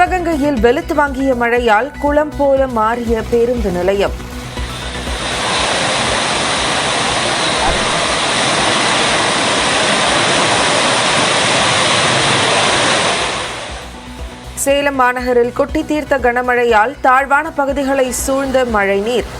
சிவகங்கையில் வெளுத்து வாங்கிய மழையால் குளம் போல மாறிய பேருந்து நிலையம். சேலம் மாநகரில் கொட்டி தீர்த்த கனமழையால் தாழ்வான பகுதிகளை சூழ்ந்த மழைநீர்.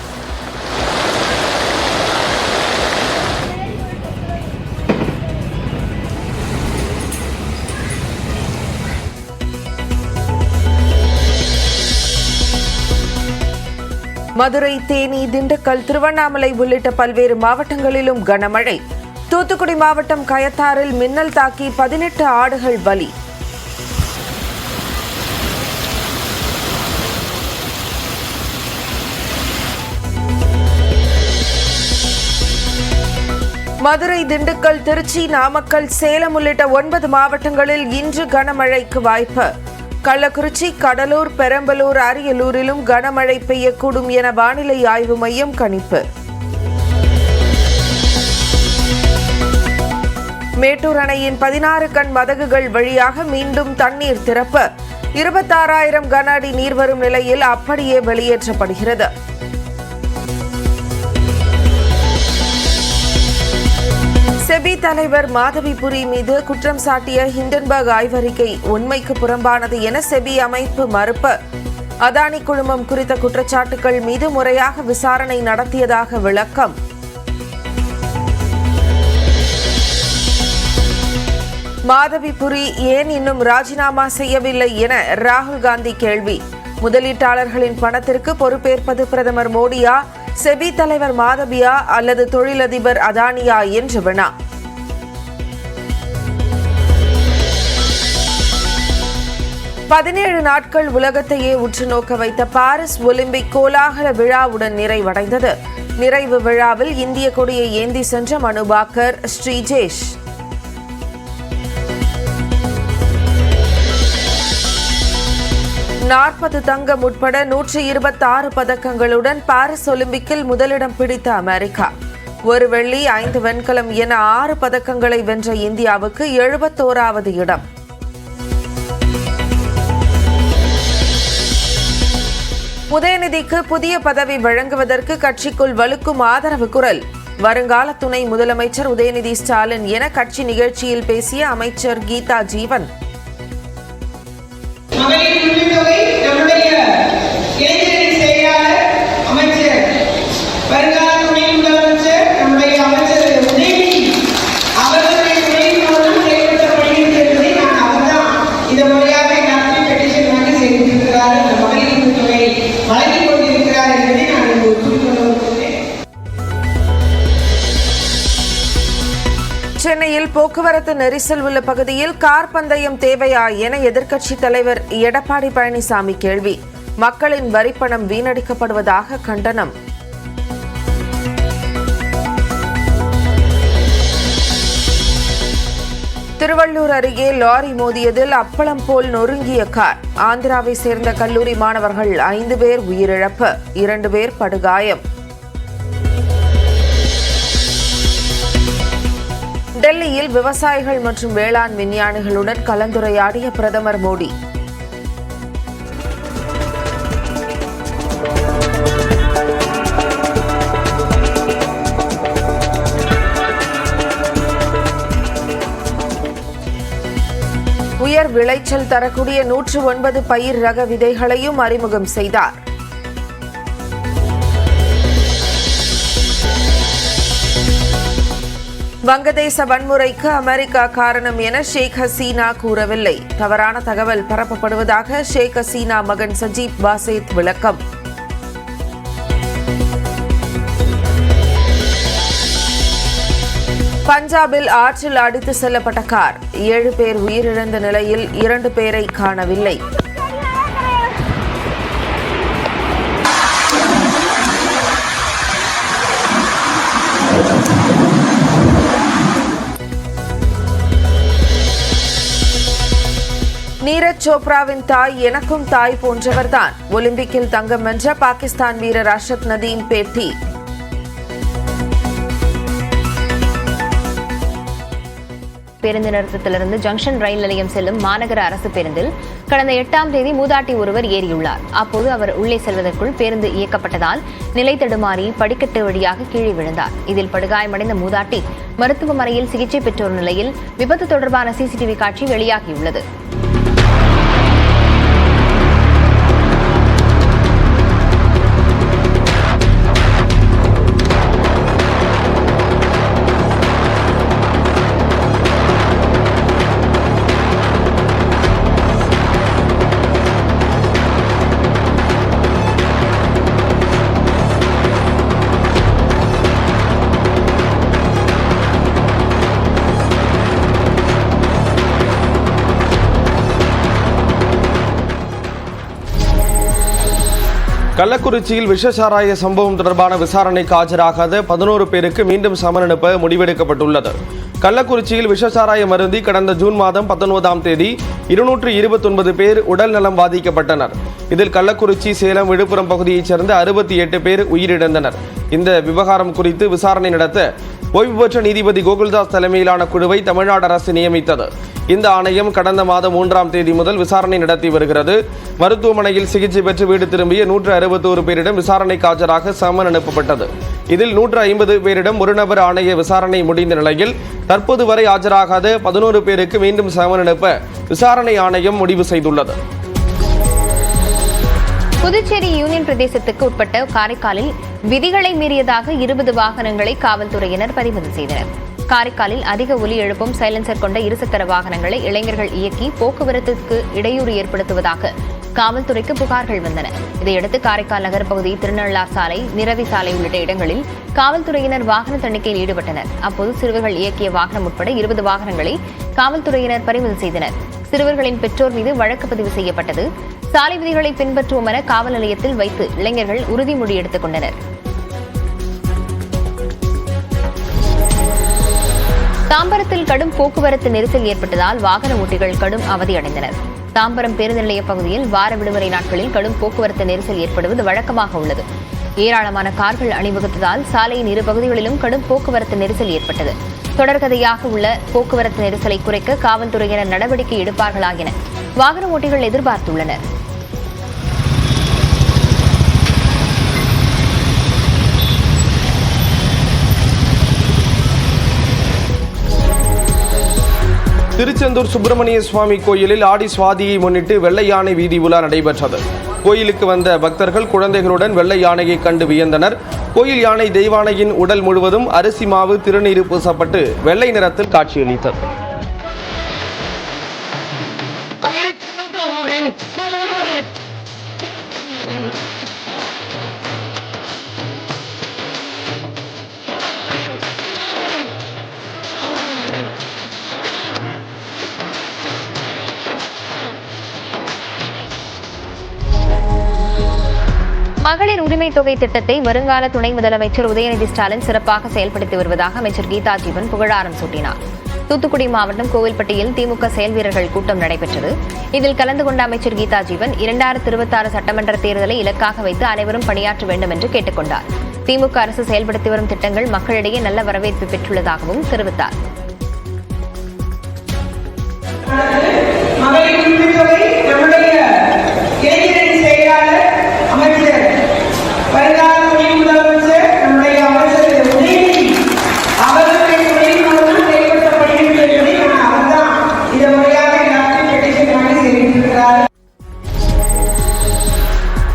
மதுரை, தேனி, திண்டுக்கல், திருவண்ணாமலை உள்ளிட்ட பல்வேறு மாவட்டங்களிலும் கனமழை. தூத்துக்குடி மாவட்டம் கயத்தாறில் மின்னல் தாக்கி 18 ஆடுகள் பலி. மதுரை, திண்டுக்கல், திருச்சி, நாமக்கல், சேலம் உள்ளிட்ட 9 மாவட்டங்களில் இன்று கனமழைக்கு வாய்ப்பு. கள்ளக்குறிச்சி, கடலூர், பெரம்பலூர், அரியலூரிலும் கனமழை பெய்யக்கூடும் என வானிலை ஆய்வு மையம் கணிப்பு. மேட்டூர் அணையின் 16 கண் மதகுகள் வழியாக மீண்டும் தண்ணீர் திறப்பு. 26,000 கன அடி நீர் வரும் நிலையில் அப்படியே வெளியேற்றப்படுகிறது. செபி தலைவர் மாதவிபுரி மீது குற்றம் சாட்டிய ஹிண்டன்பர்க் ஆய்வறிக்கை உண்மைக்கு புறம்பானது என செபி அமைப்பு மறுப்பு. அதானி குழுமம் குறித்த குற்றச்சாட்டுகள் மீது முறையாக விசாரணை நடத்தியதாக விளக்கம். மாதவிபுரி ஏன் இன்னும் ராஜினாமா செய்யவில்லை என ராகுல் காந்தி கேள்வி. முதலீட்டாளர்களின் பணத்திற்கு பொறுப்பேற்பது பிரதமர் மோடியா, செபி தலைவர் மாதவியா அல்லது தொழிலதிபர் அதானியா என்று வினா. பதினேழு நாட்கள் உலகத்தையே உற்று நோக்க வைத்த பாரிஸ் ஒலிம்பிக் கோலாகல விழாவுடன் நிறைவடைந்தது. நிறைவு விழாவில் இந்திய கொடியை ஏந்தி சென்ற மனு பாக்கர், ஸ்ரீஜேஷ். நாற்பது தங்கம் உட்பட 126 பதக்கங்களுடன் பாரிஸ் ஒலிம்பிக்கில் முதலிடம் பிடித்த அமெரிக்கா. 1 வெள்ளி, 5 வெண்கலம் என 6 பதக்கங்களை வென்ற இந்தியாவுக்கு 71வது இடம். உதயநிதிக்கு புதிய பதவி வழங்குவதற்கு கட்சிக்குள் வலுக்கும் ஆதரவு குரல். வருங்கால துணை முதலமைச்சர் உதயநிதி ஸ்டாலின் என கட்சி நிகழ்ச்சியில் பேசிய அமைச்சர் கீதா ஜீவன். சென்னையில் போக்குவரத்து நெரிசல் உள்ள பகுதியில் கார் பந்தயம் தேவையா என எதிர்க்கட்சித் தலைவர் எடப்பாடி பழனிசாமி கேள்வி. மக்களின் வரிப்பணம் வீணடிக்கப்படுவதாக கண்டனம். திருவள்ளூர் அருகே லாரி மோதியதில் அப்பளம் போல் நொறுங்கிய கார். ஆந்திராவை சேர்ந்த கல்லூரி மாணவர்கள் 5 பேர் உயிரிழப்பு, 2 பேர் படுகாயம். டெல்லியில் விவசாயிகள் மற்றும் வேளாண் விஞ்ஞானிகளுடன் கலந்துரையாடிய பிரதமர் மோடி. உயர் விளைச்சல் தரக்கூடிய 109 பயிர் ரக விதைகளையும் அறிமுகம் செய்தார். வங்கதேச வன்முறைக்கு அமெரிக்கா காரணம் என ஷேக் ஹசீனா கூறவில்லை. தவறான தகவல் பரப்பப்படுவதாக ஷேக் ஹசீனா மகன் சஜீப் பாசேத் விளக்கம். பஞ்சாபில் ஆற்றில் அடித்து செல்லப்பட்ட கார். 7 பேர் உயிரிழந்த நிலையில் 2 பேரை காணவில்லை. நீரஜ் சோப்ராவின் தாய் எனக்கும் தாய் போன்றவர்தான். ஒலிம்பிக்கில் தங்கம் வென்ற பாகிஸ்தான் வீரர் அர்ஷத் நதீம் பேட்டி. பேருந்து நிறுத்தத்திலிருந்து ஜங்ஷன் ரயில் நிலையம் செல்லும் மாநகர அரசு பேருந்தில் கடந்த 8ஆம் தேதி மூதாட்டி ஒருவர் ஏறியுள்ளார். அப்போது அவர் உள்ளே செல்வதற்குள் பேருந்து இயக்கப்பட்டதால் நிலை தடுமாறி படிக்கட்டு வழியாக கீழே விழுந்தார். இதில் படுகாயமடைந்த மூதாட்டி மருத்துவமனையில் சிகிச்சை பெற்றோர் நிலையில் விபத்து தொடர்பான சிசிடிவி காட்சி வெளியாகியுள்ளது. கள்ளக்குறிச்சியில் விஷசாராய சம்பவம் தொடர்பான விசாரணைக்கு ஆஜராகாத 11 பேருக்கு மீண்டும் சம்மன் அனுப்ப முடிவெடுக்கப்பட்டுள்ளது. கள்ளக்குறிச்சியில் விஷசாராய மருந்தி கடந்த ஜூன் மாதம் 19ஆம் தேதி 229 பேர் உடல் நலம் பாதிக்கப்பட்டனர். இதில் கள்ளக்குறிச்சி, சேலம், விழுப்புரம் பகுதியைச் சேர்ந்த 68 பேர் உயிரிழந்தனர். இந்த விவகாரம் குறித்து விசாரணை நடத்த ஓய்வு பெற்ற நீதிபதி கோகுல்தாஸ் தலைமையிலான குழுவை தமிழ்நாடு அரசு நியமித்தது. இந்த ஆணையம் கடந்த மாதம் 3ஆம் தேதி முதல் விசாரணை நடத்தி வருகிறது. மருத்துவமனையில் சிகிச்சை பெற்று வீடு திரும்பிய 161 பேரிடம் விசாரணைக்கு ஆஜராக சம்மன் அனுப்பப்பட்டது. இதில் 150 பேரிடம் ஒரு நபர் ஆணைய விசாரணை முடிந்த நிலையில் தற்போது வரை ஆஜராகாத 11 பேருக்கு மீண்டும் சம்மன் அனுப்ப விசாரணை ஆணையம் முடிவு செய்துள்ளது. புதுச்சேரி யூனியன் பிரதேசத்துக்கு உட்பட்ட காரைக்காலில் விதிகளை மீறியதாக 20 வாகனங்களை காவல்துறையினர் பறிமுதல் செய்தனர். காரைக்காலில் அதிக ஒலி எழுப்பும் சைலன்சர் கொண்ட இருசக்கர வாகனங்களை இளைஞர்கள் இயக்கி போக்குவரத்துக்கு இடையூறு ஏற்படுத்துவதாக காவல்துறைக்கு புகார்கள் வந்தன. இதையடுத்து காரைக்கால் நகர் பகுதி, திருநள்ளார் சாலை, நிரவி சாலை உள்ளிட்ட இடங்களில் காவல்துறையினர் வாகன தணிக்கையில் ஈடுபட்டனர். அப்போது சிறுவர்கள் இயக்கிய வாகனம் உட்பட 20 வாகனங்களை காவல்துறையினர் பறிமுதல் செய்தனர். சிறுவர்களின் பெற்றோர் மீது வழக்கு பதிவு செய்யப்பட்டது. சாலை விதிகளை பின்பற்றுவோம் என காவல் நிலையத்தில் வைத்து இளைஞர்கள் உறுதிமொழி எடுத்துக் கொண்டனர். தாம்பரத்தில் கடும் போக்குவரத்து நெரிசல் ஏற்பட்டதால் வாகன ஓட்டிகள் கடும் அவதியடைந்தனர். தாம்பரம் பேருந்து நிலைய பகுதியில் வார விடுமுறை நாட்களில் கடும் போக்குவரத்து நெரிசல் ஏற்படுவது வழக்கமாக உள்ளது. ஏராளமான கார்கள் அணிவகுத்ததால் சாலையின் இரு பகுதிகளிலும் கடும் போக்குவரத்து நெரிசல் ஏற்பட்டது. தொடர்கதையாக உள்ள போக்குவரத்து நெரிசலை குறைக்க காவல்துறையினர் நடவடிக்கை எடுப்பார்களா என வாகன ஓட்டிகள் எதிர்பார்த்துள்ளனர். திருச்செந்தூர் சுப்பிரமணிய சுவாமி கோயிலில் ஆடி சுவாதியை முன்னிட்டு வெள்ளை யானை வீதி உலா நடைபெற்றது. கோயிலுக்கு வந்த பக்தர்கள் குழந்தைகளுடன் வெள்ளை யானையை கண்டு வியந்தனர். கோயில் யானை தெய்வானையின் உடல் முழுவதும் அரிசி மாவு, திருநீர் பூசப்பட்டு வெள்ளை நிறத்தில் காட்சியளித்தது. மகளிர் உரிமை தொகை திட்டத்தை வருங்கால துணை முதலமைச்சர் உதயநிதி ஸ்டாலின் சிறப்பாக செயல்படுத்தி வருவதாக அமைச்சர் கீதா ஜீவன் புகழாரம் சூட்டினார். தூத்துக்குடி மாவட்டம் கோவில்பட்டியில் திமுக செயல் வீரர்கள் கூட்டம் நடைபெற்றது. இதில் கலந்து கொண்ட அமைச்சர் கீதா ஜீவன் 2026 சட்டமன்ற தேர்தலை இலக்காக வைத்து அனைவரும் பணியாற்ற வேண்டும் என்று கேட்டுக் கொண்டார். திமுக அரசு செயல்படுத்தி வரும் திட்டங்கள் மக்களிடையே நல்ல வரவேற்பு பெற்றுள்ளதாகவும் தெரிவித்தார்.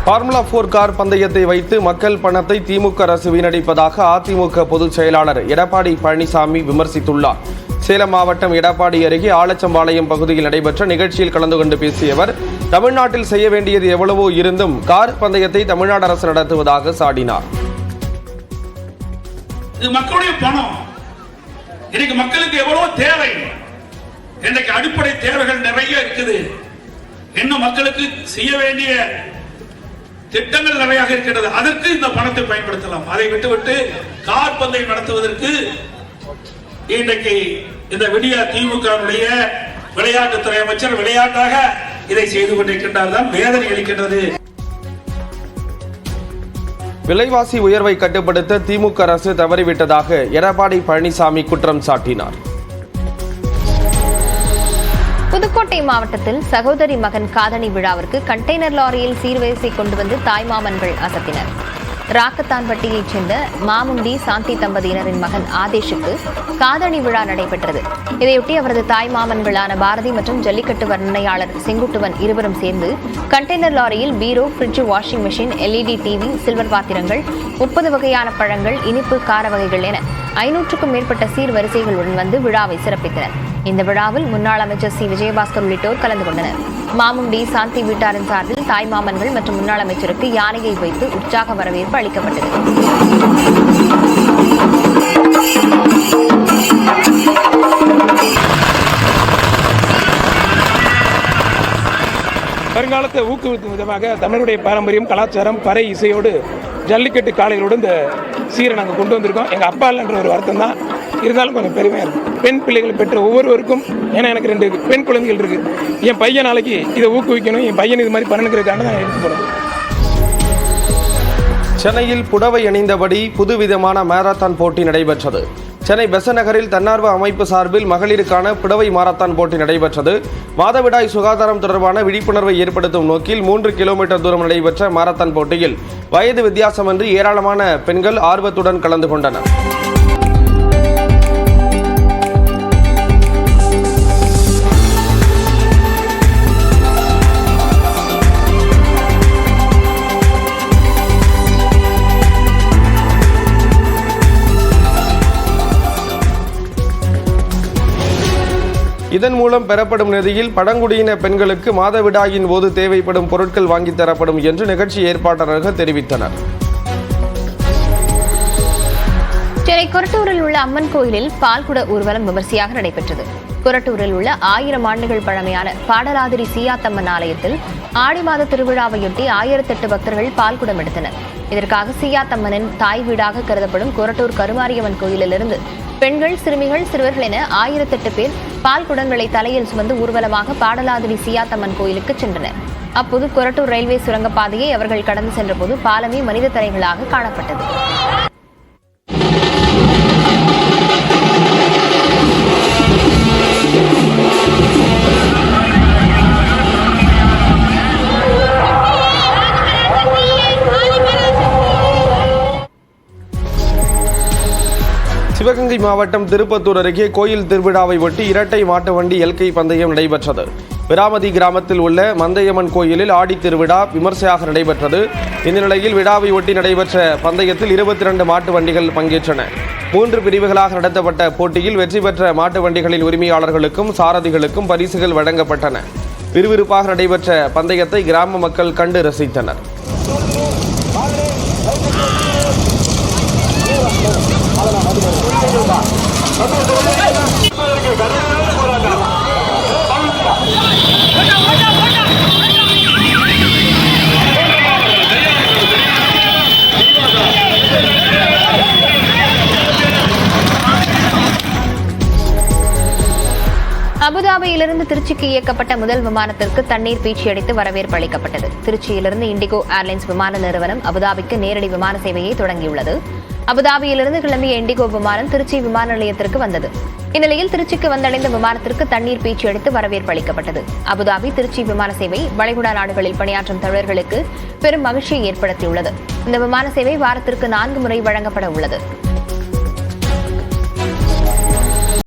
ஃபார்முலா 4 கார் பந்தயத்தை வைத்து மக்கள் பணத்தை திமுக அரசு வீணடிப்பதாக அதிமுக பொதுச் செயலாளர் எடப்பாடி பழனிசாமி விமர்சித்துள்ளார். சேலம் மாவட்டம் எடப்பாடி அருகே ஆலச்சம்பாளையம் பகுதியில் நடைபெற்ற நிகழ்ச்சியில் கலந்து கொண்டு பேசிய அவர், தமிழ்நாட்டில் செய்ய வேண்டியது எவ்வளவோ இருந்தும் கார் பந்தயத்தை தமிழ்நாடு அரசு நடத்துவதாக சாடினார். இது மக்களுடைய பணம். இன்னைக்கு மக்களுக்கு எவ்வளவு தேவை, இன்னைக்கு அடிப்படை தேவைகள் நிறைய இருக்குது. இன்னும் மக்களுக்கு செய்ய வேண்டிய திட்டங்கள் நிறைய இருக்கிறது. அதற்கு இந்த பணத்தை பயன்படுத்தலாம். அதை விட்டுவிட்டு கார் பந்தயம் நடத்துவதற்கு இன்றைக்கு இந்த விடிய திமுக விளையாட்டுத்துறை அமைச்சர் விளையாட்டாக இதை செய்து கொண்டிருக்கின்றார். தான் வேதனை அளிக்கின்றது. விலைவாசி உயர்வை கட்டுப்படுத்த திமுக அரசு தவறிவிட்டதாக எடப்பாடி பழனிசாமி குற்றம் சாட்டினார். புதுக்கோட்டை மாவட்டத்தில் சகோதரி மகன் காதணி விழாவிற்கு கண்டெய்னர் லாரியில் சீர்வரிசை கொண்டு வந்து தாய்மாமன்கள் அசத்தினர். ராக்கத்தான்பட்டியைச் சேர்ந்த மாமுண்டி சாந்தி தம்பதியினரின் மகன் ஆதேஷுக்கு காதணி விழா நடைபெற்றது. இதையொட்டி அவரது தாய்மாமன்களான பாரதி மற்றும் ஜல்லிக்கட்டு வர்ணனையாளர் செங்குட்டுவன் இருவரும் சேர்ந்து கண்டெய்னர் லாரியில் bureau, fridge, washing machine, LED TV, silver பாத்திரங்கள், 30 வகையான பழங்கள், இனிப்பு, கார வகைகள் என 500க்கும் மேற்பட்ட சீர்வரிசைகளுடன் வந்து விழாவை சிறப்பித்தனர். இந்த விழாவில் முன்னாள் அமைச்சர் சி. விஜயபாஸ்கர் உள்ளிட்டோர் கலந்து கொண்டனர். மாமுண்டி சாந்தி வீட்டாரின் சார்பில் தாய்மாமன்கள் மற்றும் முன்னாள் அமைச்சருக்கு யானையை வைத்து உற்சாக வரவேற்பு அளிக்கப்பட்டது. வருங்காலத்தை ஊக்குவிக்கும் விதமாக தமிழுடைய பாரம்பரியம், கலாச்சாரம், பறை இசையோடு ஜல்லிக்கட்டு காளைகளோடு இந்த சீரை நாங்கள் கொண்டு வந்திருக்கோம். எங்கள் அப்பா இல்லைன்ற ஒரு வருத்தம் தான், இருந்தாலும் கொஞ்சம் பெருமையாக இருக்கும். பெண் பிள்ளைகளை பெற்ற ஒவ்வொருவருக்கும், ஏன்னா எனக்கு 2 பெண் குழந்தைகள் இருக்குது. என் பையன் நாளைக்கு இதை ஊக்குவிக்கணும், என் பையன் இது மாதிரி பண்ணணுங்கிறதுக்காக தான் எடுத்து போகிறோம். சென்னையில் புடவை அணிந்தபடி புதுவிதமான மாரத்தான் போட்டி நடைபெற்றது. சென்னை பெசநகரில் தன்னார்வ அமைப்பு சார்பில் மகளிருக்கான புடவை மாரத்தான் போட்டி நடைபெற்றது. மாதவிடாய் சுகாதாரம் தொடர்பான விழிப்புணர்வை ஏற்படுத்தும் நோக்கில் 3 கிலோமீட்டர் தூரம் நடைபெற்ற மாரத்தான் போட்டியில் வயது வித்தியாசமின்றி ஏராளமான பெண்கள் ஆர்வத்துடன் கலந்து கொண்டனர். இதன் மூலம் பெறப்படும் நிதியில் பழங்குடியின பெண்களுக்கு மாதவிடாயின் போது தேவைப்படும் பொருட்கள் வாங்கித் தரப்படும் என்று நிகழ்ச்சி ஏற்பாட்டாளர்கள் தெரிவித்தனர். சென்னை கொரட்டூரில் உள்ள அம்மன் கோயிலில் பால்குட ஊர்வலம் விமர்சையாக நடைபெற்றது. கொரட்டூரில் உள்ள 1000 ஆண்டுகள் பழமையான பாடலாதிரி சீயாத்தம்மன் ஆலயத்தில் ஆடி மாத திருவிழாவையொட்டி 1008 பக்தர்கள் பால்குடம் எடுத்தனர். இதற்காக சீயாத்தம்மனின் தாய் வீடாக கருதப்படும் கொரட்டூர் கருமாரியம்மன் கோயிலிலிருந்து பெண்கள், சிறுமிகள், சிறுவர்கள் என 1008 பேர் பால் குடங்களை தலையில் சுமந்து ஊர்வலமாக பாடலாதிரி சீயாத்தம்மன் கோயிலுக்கு சென்றனர். அப்போது கொரட்டூர் ரயில்வே சுரங்கப்பாதையை அவர்கள் கடந்து சென்றபோது பாலமே மனித தரைகளாக காணப்பட்டது. சிவகங்கை மாவட்டம் திருப்பத்தூர் அருகே கோயில் திருவிழாவை ஒட்டி இரட்டை மாட்டு வண்டி எல்கை பந்தயம் நடைபெற்றது. விராமதி கிராமத்தில் உள்ள மந்தையம்மன் கோயிலில் ஆடி திருவிழா விமர்சையாக நடைபெற்றது. இந்த நிலையில் விழாவை ஒட்டி நடைபெற்ற பந்தயத்தில் 22 மாட்டு வண்டிகள் பங்கேற்றன. 3 பிரிவுகளாக நடத்தப்பட்ட போட்டியில் வெற்றி பெற்ற மாட்டு வண்டிகளின் உரிமையாளர்களுக்கும் சாரதிகளுக்கும் பரிசுகள் வழங்கப்பட்டன. விறுவிறுப்பாக நடைபெற்ற பந்தயத்தை கிராம மக்கள் கண்டு ரசித்தனர். அபுதாபியிலிருந்து திருச்சிக்கு இயக்கப்பட்ட முதல் விமானத்திற்கு தண்ணீர் பீச்சி அடித்து வரவேற்பு அளிக்கப்பட்டது. திருச்சியிலிருந்து இண்டிகோ ஏர்லைன்ஸ் விமான நிறுவனம் அபுதாபிக்கு நேரடி விமான சேவையை தொடங்கியுள்ளது. அபுதாபியிலிருந்து கிளம்பிய இண்டிகோ விமானம் திருச்சி விமான நிலையத்திற்கு வந்தது. இந்நிலையில் திருச்சிக்கு வந்தடைந்த விமானத்திற்கு தண்ணீர் பீச்சி அடித்து வரவேற்பு அளிக்கப்பட்டது. அபுதாபி திருச்சி விமான சேவை வளைகுடா நாடுகளில் பணியாற்றும் தமிழர்களுக்கு பெரும் மகிழ்ச்சியை ஏற்படுத்தியுள்ளது. இந்த விமான சேவை வாரத்திற்கு 4 முறை வழங்கப்பட உள்ளது.